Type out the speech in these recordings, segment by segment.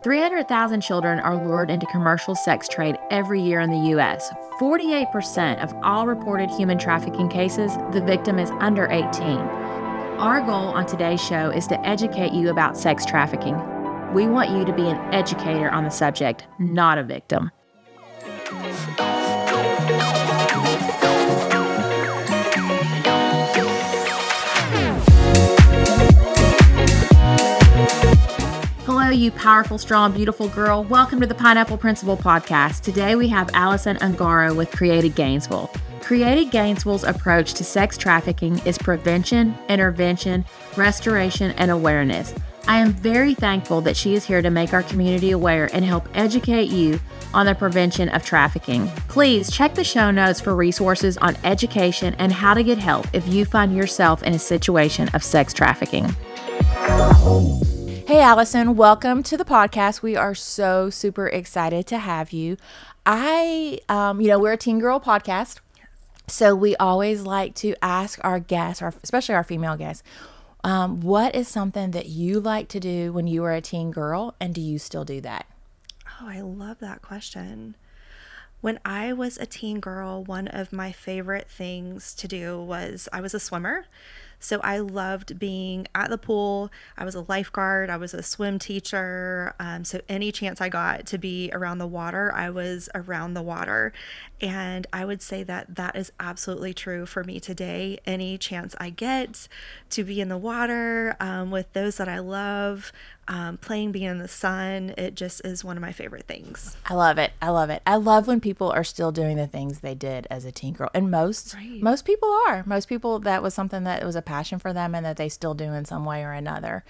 300,000 children are lured into commercial sex trade every year in the U.S. 48% of all reported human trafficking cases, the victim is under 18. Our goal on today's show is to educate you about sex trafficking. We want you to be an educator on the subject, not a victim. Hello, you powerful, strong, beautiful girl. Welcome to the Pineapple Principle Podcast. Today we have Alison Ungaro with Created Gainesville. Created Gainesville's approach to sex trafficking is prevention, intervention, restoration, and awareness. I am very thankful that she is here to make our community aware and help educate you on the prevention of trafficking. Please check the show notes for resources on education and how to get help if you find yourself in a situation of sex trafficking. Hey, Alison, welcome to the podcast. We are so super excited to have you. We're a teen girl podcast, so we always like to ask our guests, especially our female guests, what is something that you like to do when you were a teen girl, and do you still do that? Oh, I love that question. When I was a teen girl, one of my favorite things to do was I was a swimmer. So I loved being at the pool. I was a lifeguard. I was a swim teacher. So any chance I got to be around the water, I was around the water. And I would say that that is absolutely true for me today. Any chance I get to be in the water with those that I love, playing, being in the sun, it just is one of my favorite things. I love it. I love it. I love when people are still doing the things they did as a teen girl. And most people are. Most people, that was something that was a passion for them and that they still do in some way or another.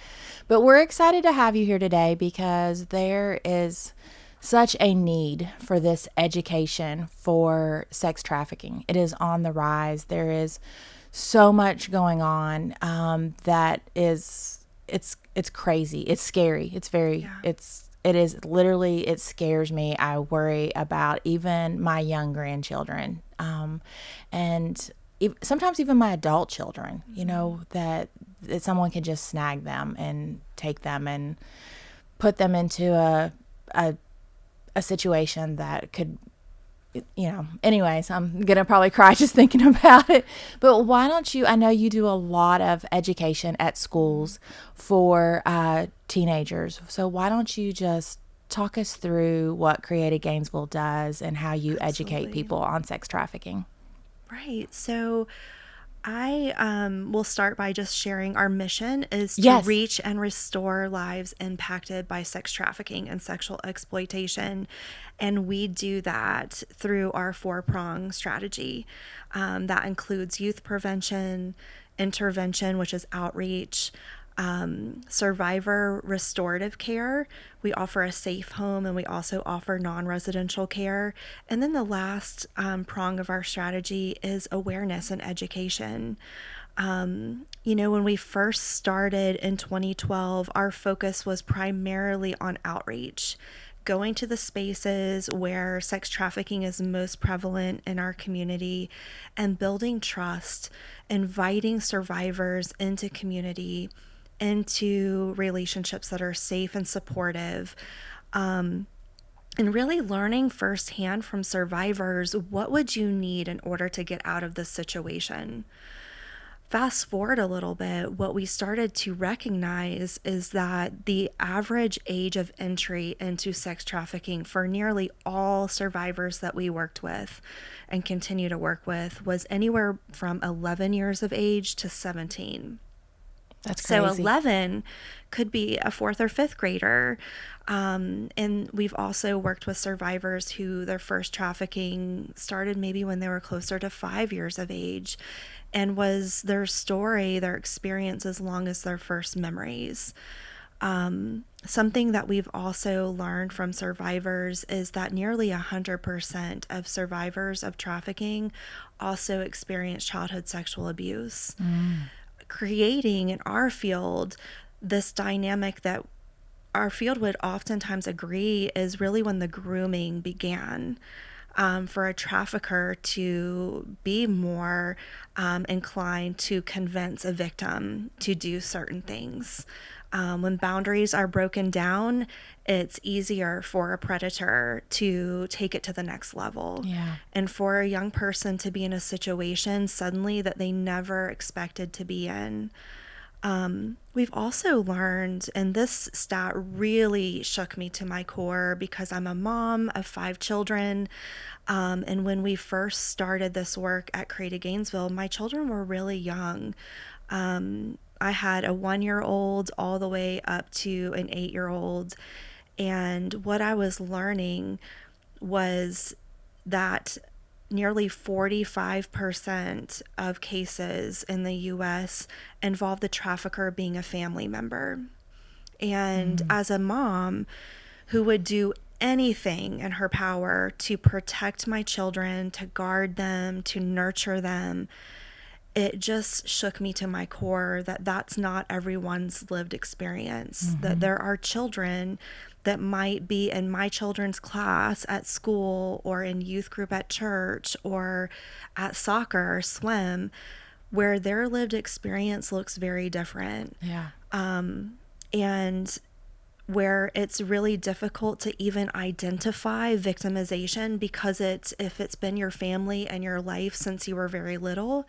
But we're excited to have you here today because there is such a need for this education for sex trafficking. It is on the rise. There is so much going on that is, it's crazy. It's scary. It is literally, it scares me. I worry about even my young grandchildren, and sometimes even my adult children, that someone can just snag them and take them and put them into a situation that could, anyways, I'm going to probably cry just thinking about it. But why don't you, I know you do a lot of education at schools for teenagers. So why don't you just talk us through what Created Gainesville does and how you educate people on sex trafficking? Right. So I will start by just sharing our mission is to reach and restore lives impacted by sex trafficking and sexual exploitation. And we do that through our 4-prong strategy. That includes youth prevention, intervention, which is outreach, survivor restorative care. We offer a safe home, and we also offer non-residential care. And then the last prong of our strategy is awareness and education. When we first started in 2012, our focus was primarily on outreach, going to the spaces where sex trafficking is most prevalent in our community and building trust, inviting survivors into community, into relationships that are safe and supportive, and really learning firsthand from survivors, what would you need in order to get out of this situation? Fast forward a little bit, what we started to recognize is that the average age of entry into sex trafficking for nearly all survivors that we worked with and continue to work with was anywhere from 11 years of age to 17. That's crazy. So 11 could be a 4th or 5th grader. And we've also worked with survivors who their first trafficking started maybe when they were closer to 5 years of age, and was their story, their experience as long as their first memories. Something that we've also learned from survivors is that nearly 100% of survivors of trafficking also experience childhood sexual abuse. Creating in our field this dynamic that our field would oftentimes agree is really when the grooming began, for a trafficker to be more inclined to convince a victim to do certain things. When boundaries are broken down, it's easier for a predator to take it to the next level. Yeah. And for a young person to be in a situation suddenly that they never expected to be in. We've also learned, and this stat really shook me to my core because I'm a mom of 5 children. And when we first started this work at Created Gainesville, my children were really young. I had a 1-year-old all the way up to an 8-year-old. And what I was learning was that nearly 45% of cases in the US involve the trafficker being a family member. And as a mom who would do anything in her power to protect my children, to guard them, to nurture them, it just shook me to my core that that's not everyone's lived experience, that there are children that might be in my children's class at school or in youth group at church or at soccer or swim where their lived experience looks very different. Yeah. And where it's really difficult to even identify victimization because if it's been your family and your life since you were very little,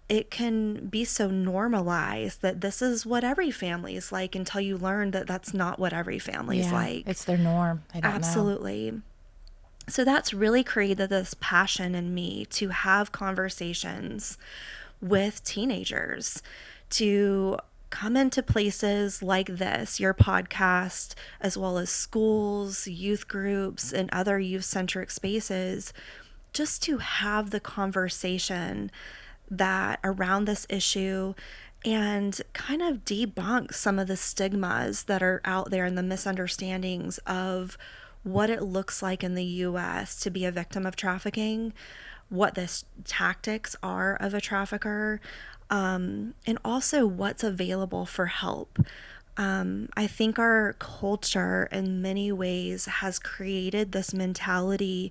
it can be so normalized that this is what every family is like until you learn that that's not what every family is like. It's their norm. They don't know. Absolutely. So that's really created this passion in me to have conversations with teenagers, to come into places like this, your podcast, as well as schools, youth groups, and other youth-centric spaces, just to have the conversation that around this issue and kind of debunk some of the stigmas that are out there and the misunderstandings of what it looks like in the US to be a victim of trafficking, what the tactics are of a trafficker, and also what's available for help. I think our culture in many ways has created this mentality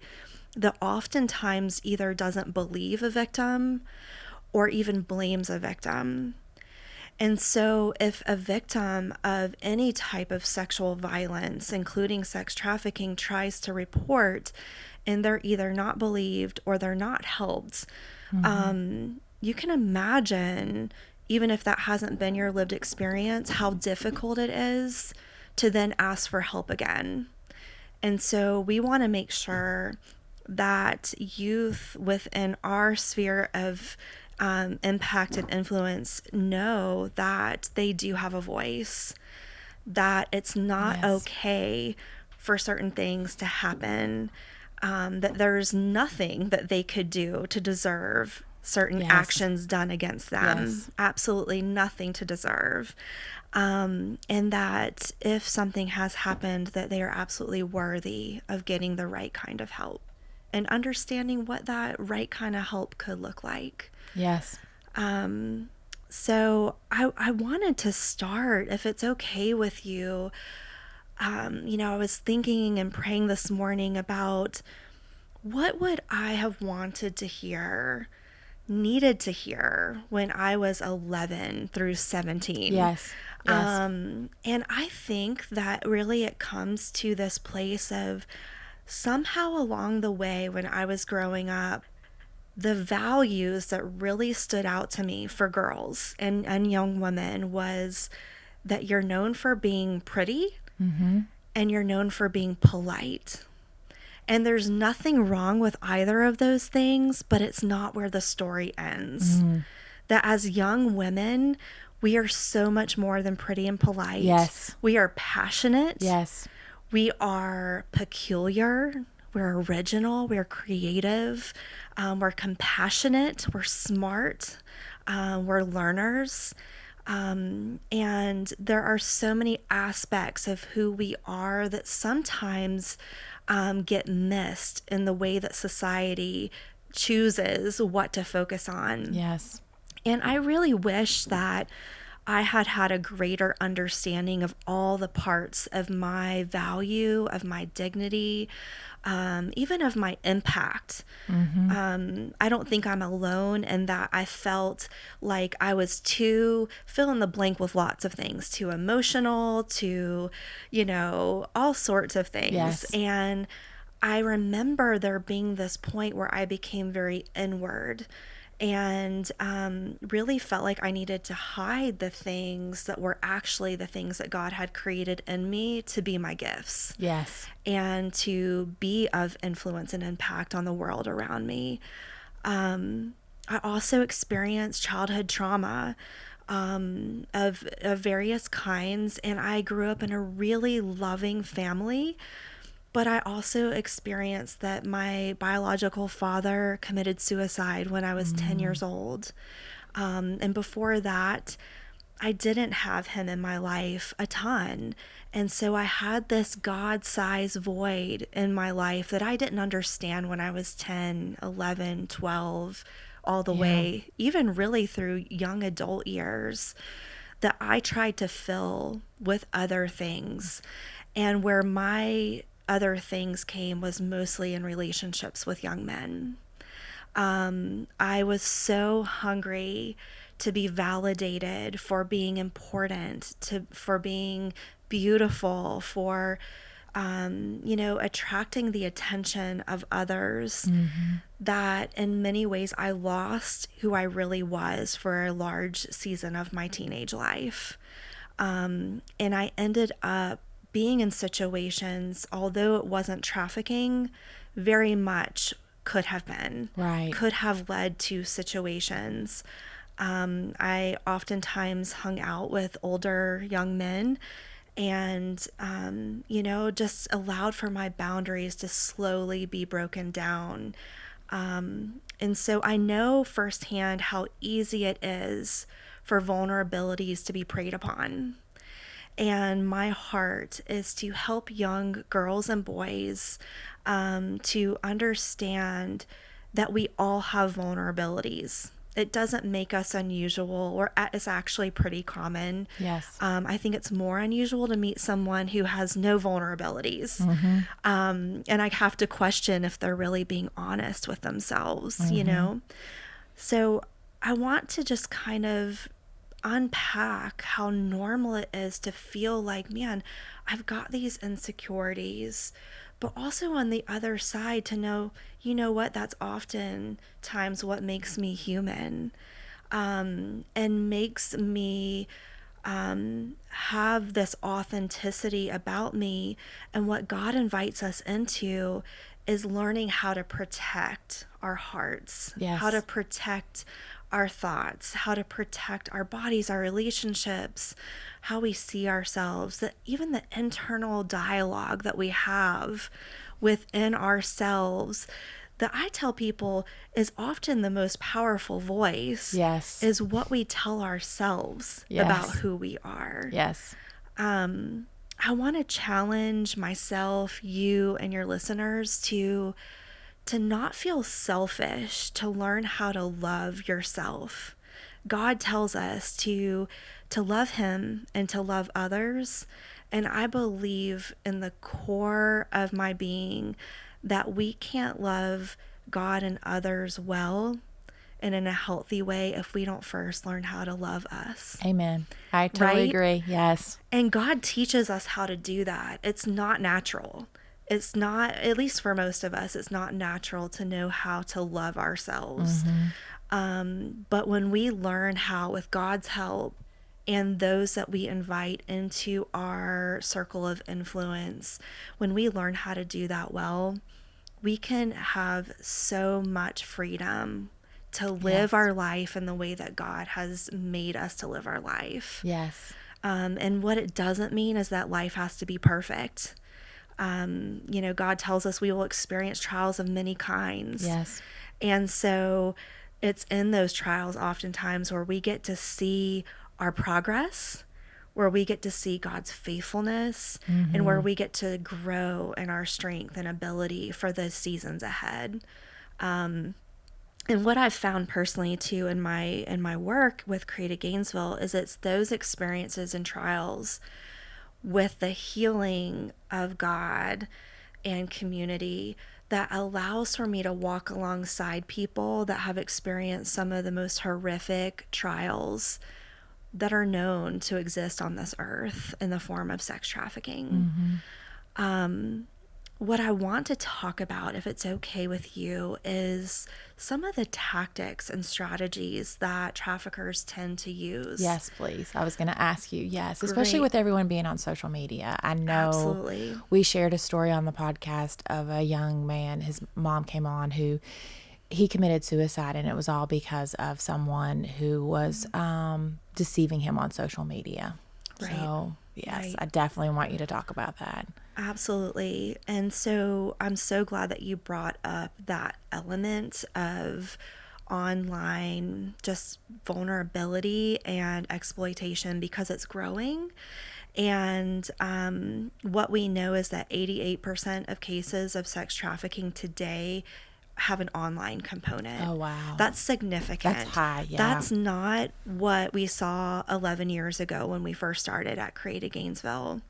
that oftentimes either doesn't believe a victim or even blames a victim. And so if a victim of any type of sexual violence, including sex trafficking, tries to report and they're either not believed or they're not helped, you can imagine, even if that hasn't been your lived experience, how difficult it is to then ask for help again. And so we want to make sure that youth within our sphere of impact and influence know that they do have a voice, that it's not okay for certain things to happen, that there's nothing that they could do to deserve certain actions done against them. Absolutely nothing to deserve. And that if something has happened, that they are absolutely worthy of getting the right kind of help and understanding what that right kind of help could look like. Yes. So I wanted to start, if it's okay with you, I was thinking and praying this morning about what would I have wanted to hear, needed to hear when I was 11 through 17. Yes. And I think that really it comes to this place of somehow along the way when I was growing up, the values that really stood out to me for girls and young women was that you're known for being pretty and you're known for being polite. And there's nothing wrong with either of those things, but it's not where the story ends. That as young women, we are so much more than pretty and polite. Yes. We are passionate. Yes. We are peculiar. We're original. We're creative. We're compassionate. We're smart. We're learners. And there are so many aspects of who we are that sometimes get missed in the way that society chooses what to focus on. Yes. And I really wish that I had had a greater understanding of all the parts of my value, of my dignity, even of my impact. I don't think I'm alone in that I felt like I was too fill in the blank with lots of things, too emotional, too, all sorts of things. Yes. And I remember there being this point where I became very inward and really felt like I needed to hide the things that were actually the things that God had created in me to be my gifts. Yes. And to be of influence and impact on the world around me. I also experienced childhood trauma of various kinds, and I grew up in a really loving family. But I also experienced that my biological father committed suicide when I was 10 years old. And before that, I didn't have him in my life a ton. And so I had this God-sized void in my life that I didn't understand when I was 10, 11, 12, all the Yeah. way, even really through young adult years, that I tried to fill with other things. And where my other things came was mostly in relationships with young men. I was so hungry to be validated for being important, for being beautiful, for attracting the attention of others, that in many ways I lost who I really was for a large season of my teenage life. And I ended up being in situations, although it wasn't trafficking, very much could have been, Right. could have led to situations. I oftentimes hung out with older young men and, just allowed for my boundaries to slowly be broken down. And so I know firsthand how easy it is for vulnerabilities to be preyed upon. And my heart is to help young girls and boys to understand that we all have vulnerabilities. It doesn't make us unusual, or it's actually pretty common. Yes. I think it's more unusual to meet someone who has no vulnerabilities. And I have to question if they're really being honest with themselves. So I want to just kind of unpack how normal it is to feel like, man, I've got these insecurities, but also on the other side to know, what, that's often times what makes me human, and makes me have this authenticity about me. And what God invites us into is learning how to protect our hearts, Yes. how to protect our thoughts, how to protect our bodies, our relationships, how we see ourselves, that even the internal dialogue that we have within ourselves, that I tell people is often the most powerful voice. Yes. Is what we tell ourselves Yes. about who we are. Yes. I want to challenge myself, you, and your listeners to not feel selfish, to learn how to love yourself. God tells us to love him and to love others. And I believe in the core of my being that we can't love God and others well and in a healthy way if we don't first learn how to love us. Amen. I totally Right? agree. Yes. And God teaches us how to do that. It's not natural. It's not, at least for most of us, it's not natural to know how to love ourselves. But when we learn how, with God's help, and those that we invite into our circle of influence, when we learn how to do that well, we can have so much freedom to live Yes. our life in the way that God has made us to live our life. Yes. And what it doesn't mean is that life has to be perfect. God tells us we will experience trials of many kinds. Yes. And so it's in those trials oftentimes where we get to see our progress, where we get to see God's faithfulness, and where we get to grow in our strength and ability for the seasons ahead. And what I've found personally too in my work with Created Gainesville is it's those experiences and trials with the healing of God and community that allows for me to walk alongside people that have experienced some of the most horrific trials that are known to exist on this earth in the form of sex trafficking. What I want to talk about, if it's okay with you, is some of the tactics and strategies that traffickers tend to use. Yes, please. I was going to ask you. Yes, especially Great. with everyone being on social media. I know Absolutely. we shared a story on the podcast of a young man. His mom came on who he committed suicide, and it was all because of someone who was deceiving him on social media. Right. So, yes, Right. I definitely want you to talk about that. Absolutely. And so I'm so glad that you brought up that element of online just vulnerability and exploitation because it's growing. And what we know is that 88% of cases of sex trafficking today have an online component. Oh, wow. That's significant. That's high, yeah. That's not what we saw 11 years ago when we first started at Created Gainesville.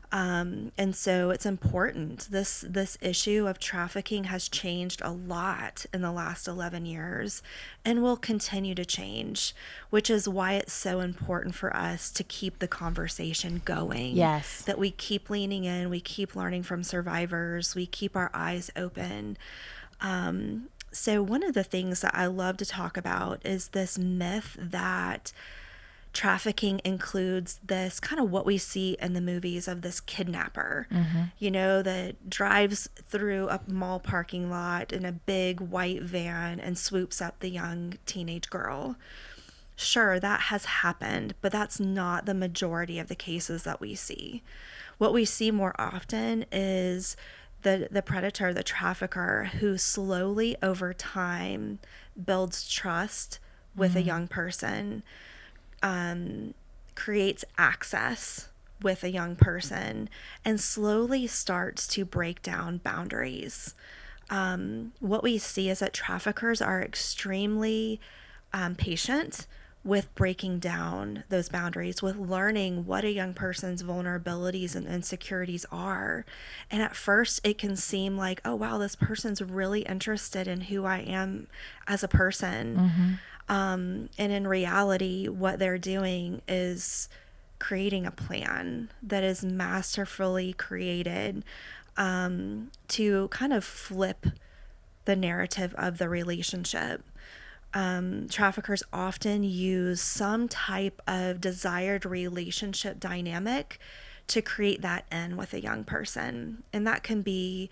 And so it's important. This issue of trafficking has changed a lot in the last 11 years and will continue to change, which is why it's so important for us to keep the conversation going. Yes. That we keep leaning in, we keep learning from survivors, we keep our eyes open. So one of the things that I love to talk about is this myth that trafficking includes this kind of what we see in the movies of this kidnapper, that drives through a mall parking lot in a big white van and swoops up the young teenage girl. Sure, that has happened, but that's not the majority of the cases that we see. What we see more often is the predator, the trafficker, who slowly over time builds trust with a young person, creates access with a young person, and slowly starts to break down boundaries. What we see is that traffickers are extremely patient with breaking down those boundaries, with learning what a young person's vulnerabilities and insecurities are. And at first, it can seem like, oh, wow, this person's really interested in who I am as a person. And in reality, what they're doing is creating a plan that is masterfully created to kind of flip the narrative of the relationship. Traffickers often use some type of desired relationship dynamic to create that end with a young person. And that can be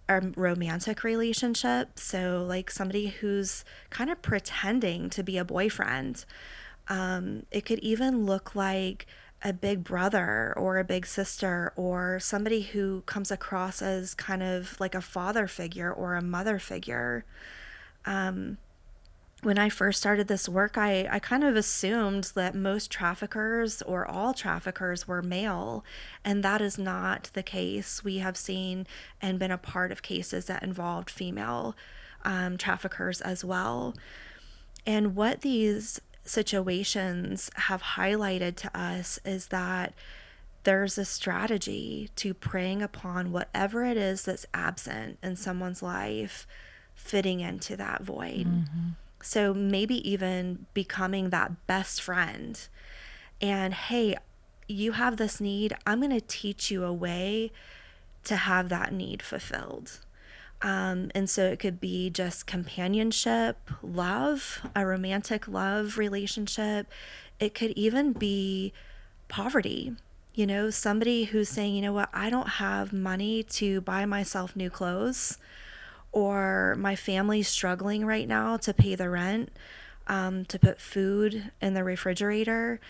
a romantic relationship. So like somebody who's kind of pretending to be a boyfriend. It could even look like a big brother or a big sister, or somebody who comes across as kind of like a father figure or a mother figure. When I first started this work, I kind of assumed that most traffickers or all traffickers were male, and that is not the case. We have seen and been a part of cases that involved female traffickers as well. And what these situations have highlighted to us is that there's a strategy to preying upon whatever it is that's absent in someone's life, fitting into that void. So maybe even becoming that best friend. And hey, you have this need. I'm going to teach you a way to have that need fulfilled. And so it could be just companionship, love, a romantic love relationship. It could even be poverty. Somebody who's saying, you know what, I don't have money to buy myself new clothes, or my family's struggling right now to pay the rent, to put food in the refrigerator.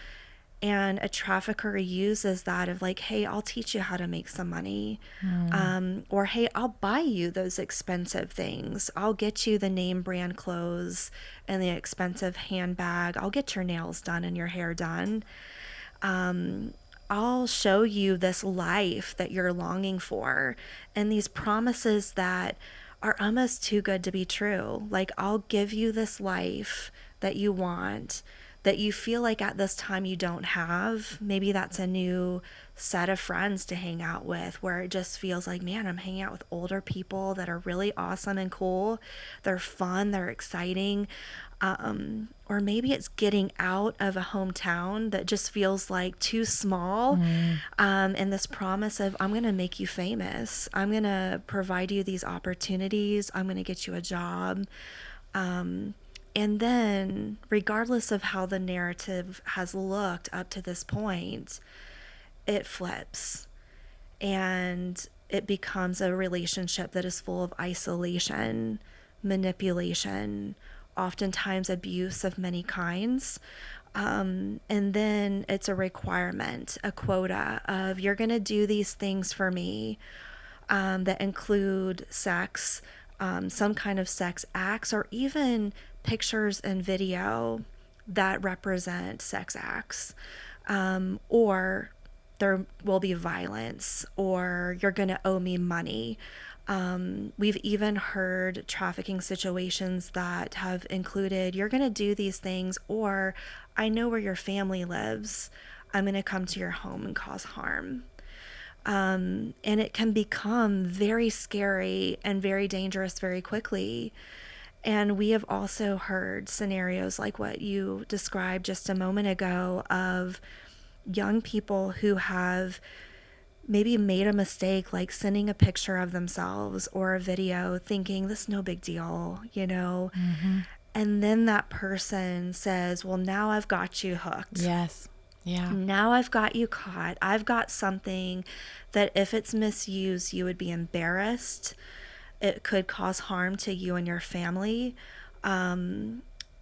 And a trafficker uses that of like, hey, I'll teach you how to make some money. Or, hey, I'll buy you those expensive things. I'll get you the name brand clothes and the expensive handbag. I'll get your nails done and your hair done. I'll show you this life that you're longing for. And these promises that are almost too good to be true. Like, I'll give you this life that you want, that you feel like at this time you don't have. Maybe that's a new set of friends to hang out with, where it just feels like, man, I'm hanging out with older people that are really awesome and cool. They're fun, they're exciting. Or maybe it's getting out of a hometown that just feels like too small. And this promise of, I'm going to make you famous. I'm going to provide you these opportunities. I'm going to get you a job. And then, regardless of how the narrative has looked up to this point, it flips and it becomes a relationship that is full of isolation, manipulation, oftentimes abuse of many kinds. And then it's a requirement, a quota of, you're going to do these things for me, that include sex, some kind of sex acts, or even pictures and video that represent sex acts. Or there will be violence, or you're going to owe me money. We've even heard trafficking situations that have included, you're going to do these things, or I know where your family lives. I'm going to come to your home and cause harm. And it can become very scary and very dangerous very quickly. And we have also heard scenarios like what you described just a moment ago, of young people who have maybe made a mistake, like sending a picture of themselves or a video thinking this is no big deal, you know? And then that person says, well, now I've got you hooked. Yes. Yeah. Now I've got you caught. I've got something that if it's misused, you would be embarrassed. It could cause harm to you and your family.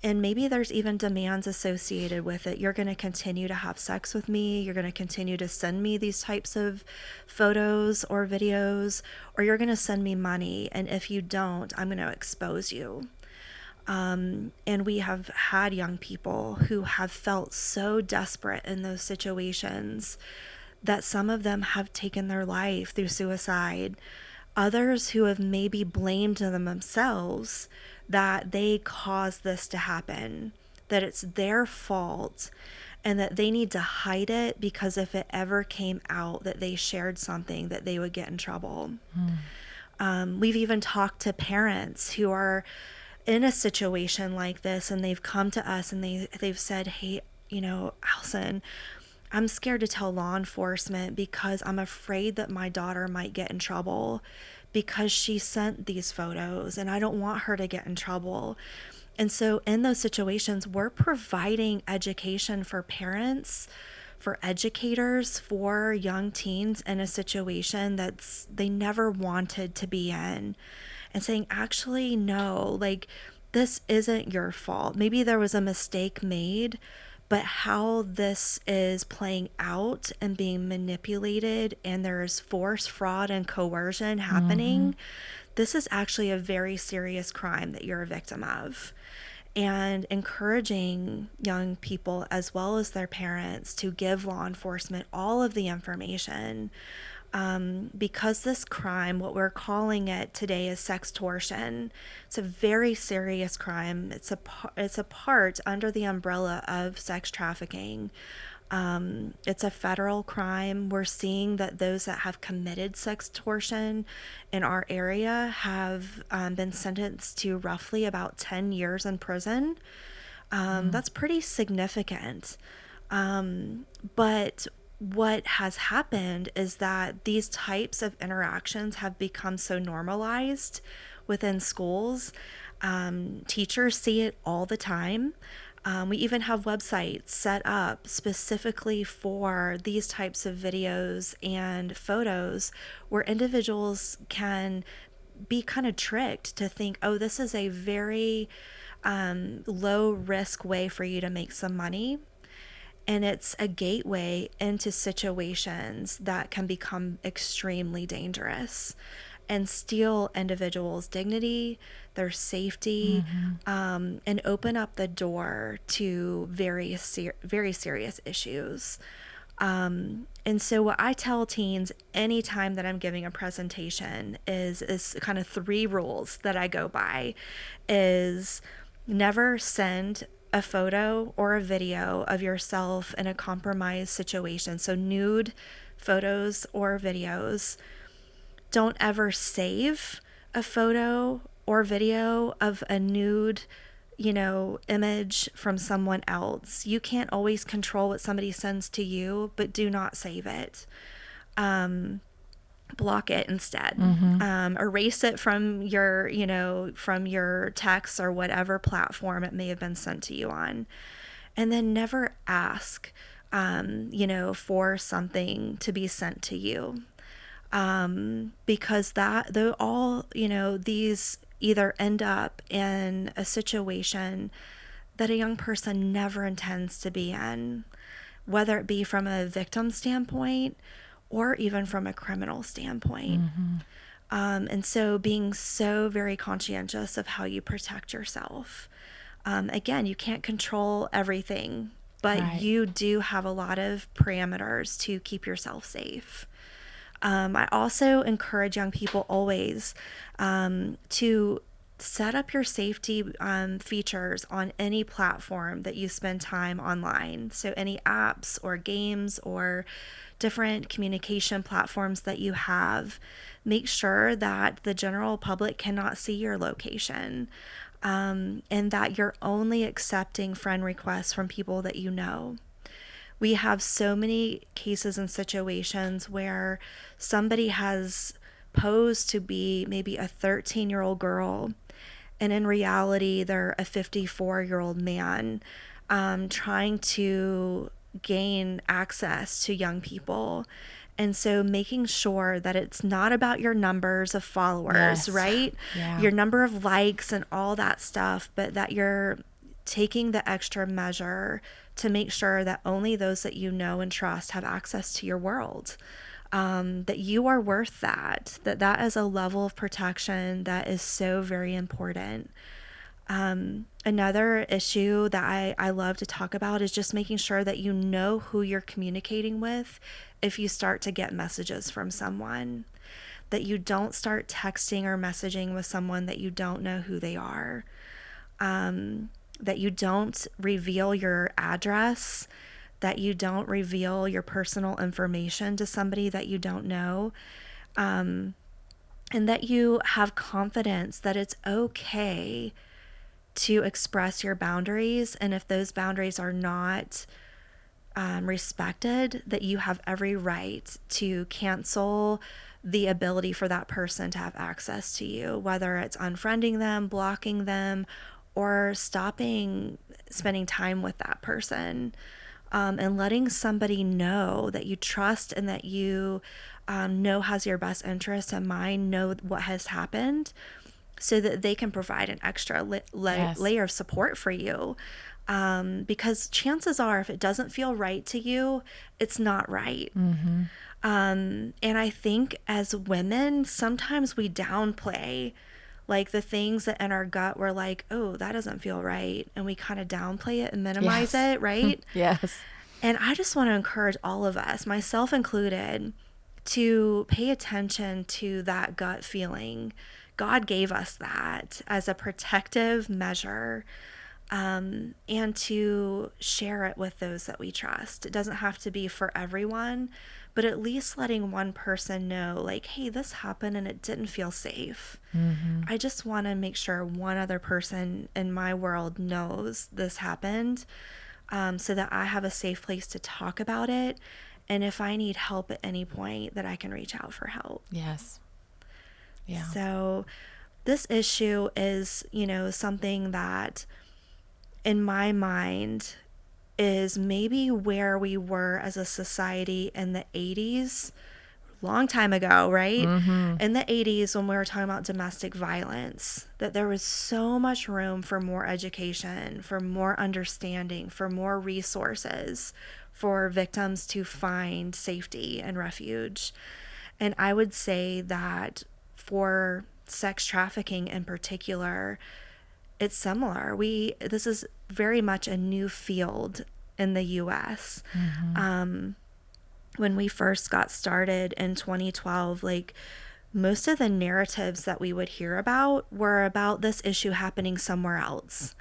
And maybe there's even demands associated with it. You're going to continue to have sex with me. You're going to continue to send me these types of photos or videos, or you're going to send me money. And if you don't, I'm going to expose you. And we have had young people who have felt so desperate in those situations that some of them have taken their life through suicide. Others who have maybe blamed themselves that they caused this to happen, that it's their fault, and that they need to hide it because if it ever came out that they shared something, that they would get in trouble. We've even talked to parents who are in a situation like this, and they've come to us and they've said, hey, you know, Alison, I'm scared to tell law enforcement because I'm afraid that my daughter might get in trouble because she sent these photos and I don't want her to get in trouble. And so in those situations, we're providing education for parents, for educators, for young teens in a situation that's they never wanted to be in, and saying, actually, no, like, this isn't your fault. Maybe there was a mistake made, but how this is playing out and being manipulated, and there's force, fraud, and coercion happening, this is actually a very serious crime that you're a victim of. And encouraging young people as well as their parents to give law enforcement all of the information, because this crime, what we're calling it today, is sextortion. It's a very serious crime. It's a part under the umbrella of sex trafficking. It's a federal crime. We're seeing that those that have committed sextortion in our area have been sentenced to roughly about 10 years in prison. That's pretty significant. But what has happened is that these types of interactions have become so normalized within schools. Teachers see it all the time. We even have websites set up specifically for these types of videos and photos where individuals can be kind of tricked to think, oh, this is a very low risk way for you to make some money. And it's a gateway into situations that can become extremely dangerous and steal individuals' dignity, their safety, and open up the door to very serious issues. And so what I tell teens anytime that I'm giving a presentation is kind of 3 rules that I go by is never send a photo or a video of yourself in a compromised situation. So nude photos or videos. Don't ever save a photo or video of a nude, image from someone else. You can't always control what somebody sends to you, but do not save it. Block it instead. Erase it from your text or whatever platform it may have been sent to you on. And then never ask, for something to be sent to you. Because these either end up in a situation that a young person never intends to be in, whether it be from a victim standpoint or even from a criminal standpoint. And so being so very conscientious of how you protect yourself. Again, you can't control everything, but you do have a lot of parameters to keep yourself safe. I also encourage young people always to set up your safety features on any platform that you spend time online. So any apps or games or different communication platforms that you have, make sure that the general public cannot see your location, and that you're only accepting friend requests from people that you know. We have so many cases and situations where somebody has posed to be maybe a 13-year-old girl, and in reality, they're a 54-year-old man trying to gain access to young people. And so making sure that it's not about your numbers of followers, right? Yeah. Your number of likes and all that stuff, but that you're taking the extra measure to make sure that only those that you know and trust have access to your world. That you are worth that is a level of protection that is so very important. Another issue that I love to talk about is just making sure that you know who you're communicating with if you start to get messages from someone. That you don't start texting or messaging with someone that you don't know who they are. That you don't reveal your address, that you don't reveal your personal information to somebody that you don't know, and that you have confidence that it's okay to express your boundaries. And if those boundaries are not respected, that you have every right to cancel the ability for that person to have access to you, whether it's unfriending them, blocking them, or stopping spending time with that person, and letting somebody know that you trust and that you know has your best interest in mind, know what has happened, so that they can provide an extra layer of support for you. Because chances are, if it doesn't feel right to you, it's not right. And I think as women, sometimes we downplay like the things that in our gut we're like, oh, that doesn't feel right. And we kind of downplay it and minimize it, right? Yes. And I just want to encourage all of us, myself included, to pay attention to that gut feeling. God gave us that as a protective measure, and to share it with those that we trust. It doesn't have to be for everyone, but at least letting one person know, like, hey, this happened and it didn't feel safe. I just want to make sure one other person in my world knows this happened, so that I have a safe place to talk about it. And if I need help at any point, that I can reach out for help. Yes. Yeah. So this issue is, something that in my mind is maybe where we were as a society in the 80s, long time ago, right? In the 80s, when we were talking about domestic violence, that there was so much room for more education, for more understanding, for more resources for victims to find safety and refuge. And I would say that for sex trafficking in particular, it's similar. This is very much a new field in the U.S. when we first got started in 2012, like most of the narratives that we would hear about were about this issue happening somewhere else,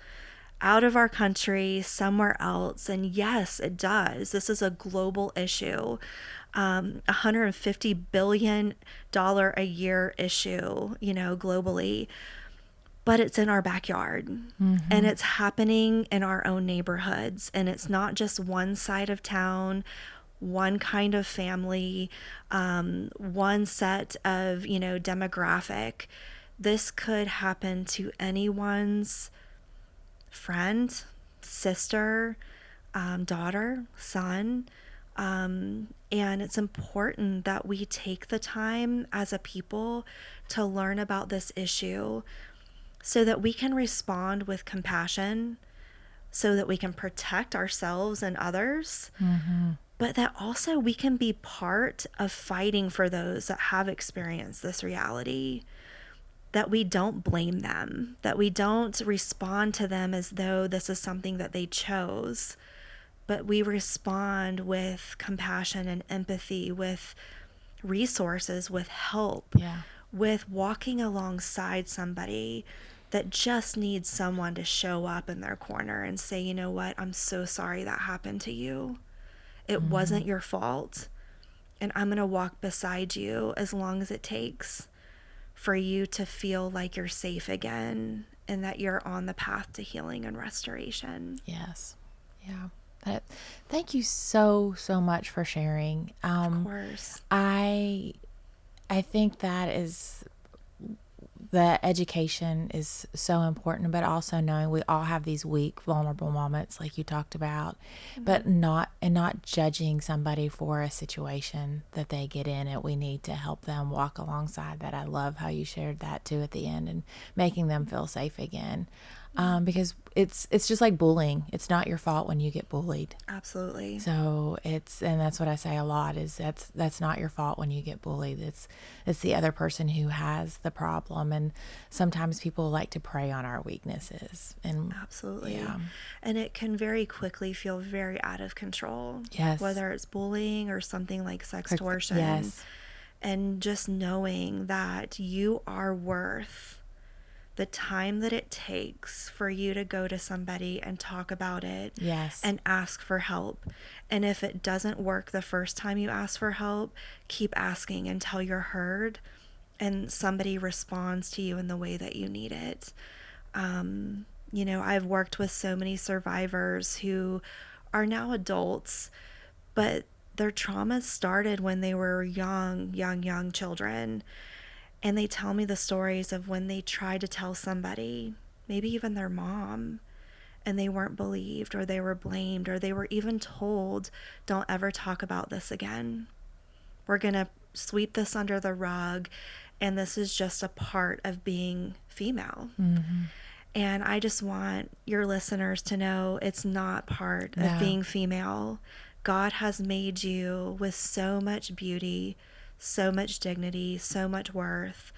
out of our country, somewhere else. And yes, it does. This is a global issue, $150 billion a year issue, globally. But it's in our backyard, and it's happening in our own neighborhoods. And it's not just one side of town, one kind of family, one set of, demographic. This could happen to anyone's friend, sister, daughter, son. And it's important that we take the time as a people to learn about this issue so that we can respond with compassion, so that we can protect ourselves and others, but that also we can be part of fighting for those that have experienced this reality, that we don't blame them, that we don't respond to them as though this is something that they chose, but we respond with compassion and empathy, with resources, with help, with walking alongside somebody that just needs someone to show up in their corner and say, you know what, I'm so sorry that happened to you. It wasn't your fault. And I'm going to walk beside you as long as it takes for you to feel like you're safe again and that you're on the path to healing and restoration. Yes. Yeah. Thank you so much for sharing. Of course. I think that is, the education is so important, but also knowing we all have these weak, vulnerable moments like you talked about, but not judging somebody for a situation that they get in, and we need to help them walk alongside that. I love how you shared that too at the end, and making them feel safe again. Because it's just like bullying. It's not your fault when you get bullied. Absolutely. So and that's what I say a lot, is that's not your fault when you get bullied. It's the other person who has the problem. And sometimes people like to prey on our weaknesses. And absolutely. Yeah. And it can very quickly feel very out of control. Yes. Whether it's bullying or something like sextortion. Yes. And just knowing that you are worth the time that it takes for you to go to somebody and talk about it. Yes. And ask for help. And if it doesn't work the first time you ask for help, keep asking until you're heard and somebody responds to you in the way that you need it. I've worked with so many survivors who are now adults, but their traumas started when they were young children. And they tell me the stories of when they tried to tell somebody, maybe even their mom, and they weren't believed, or they were blamed, or they were even told, don't ever talk about this again. We're going to sweep this under the rug, and this is just a part of being female. And I just want your listeners to know it's not part of being female. God has made you with so much beauty, so much dignity, so much worth,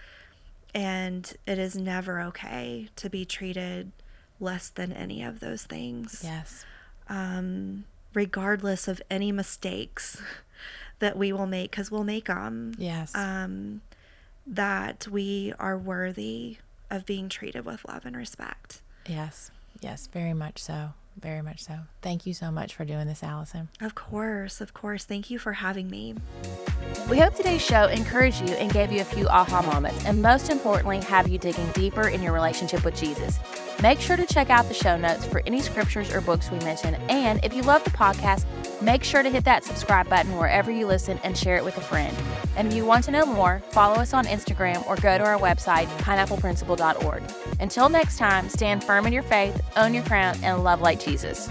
and it is never okay to be treated less than any of those things. Yes. Regardless of any mistakes that we will make, because we'll make them. Yes. That we are worthy of being treated with love and respect. Yes. Yes, very much so. Very much so. Thank you so much for doing this, Alison. Of course. Thank you for having me. We hope today's show encouraged you and gave you a few aha moments, and most importantly, have you digging deeper in your relationship with Jesus. Make sure to check out the show notes for any scriptures or books we mention, and if you love the podcast, make sure to hit that subscribe button wherever you listen and share it with a friend. And if you want to know more, follow us on Instagram or go to our website, pineappleprinciple.org. Until next time, stand firm in your faith, own your crown, and love like Jesus.